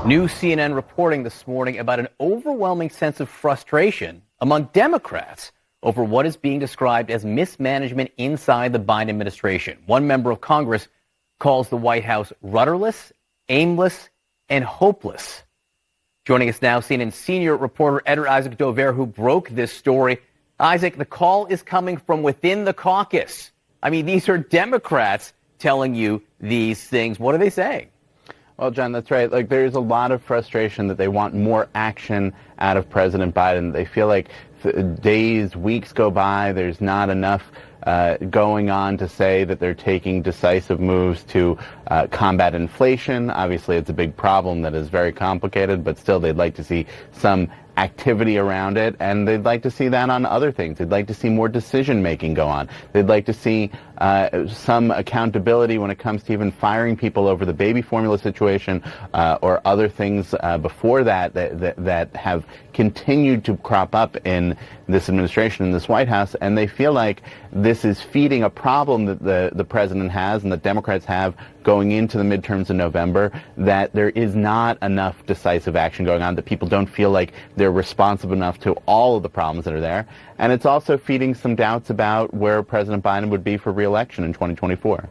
New CNN reporting this morning about an overwhelming sense of frustration among Democrats over what is being described as mismanagement inside the Biden administration. One member of Congress calls the White House rudderless, aimless, and hopeless. Joining us now, CNN senior reporter editor Isaac Dovere, who broke this story. Isaac, the call is coming from within the caucus. I mean, these are Democrats telling you these things. What are they saying? Well, John, that's right. Like, there's a lot of frustration that they want more action out of President Biden. They feel like days, weeks go by, there's not enough going on to say that they're taking decisive moves to combat inflation. Obviously, it's a big problem that is very complicated, but still they'd like to see some activity around it, and they'd like to see that on other things. They'd like to see more decision-making go on. They'd like to see some accountability when it comes to even firing people over the baby formula situation or other things before that have continued to crop up in this administration, in this White House, and they feel like this is feeding a problem that the president has and that Democrats have going into the midterms in November, that there is not enough decisive action going on, that people don't feel like they're responsive enough to all of the problems that are there. And it's also feeding some doubts about where President Biden would be for re-election in 2024.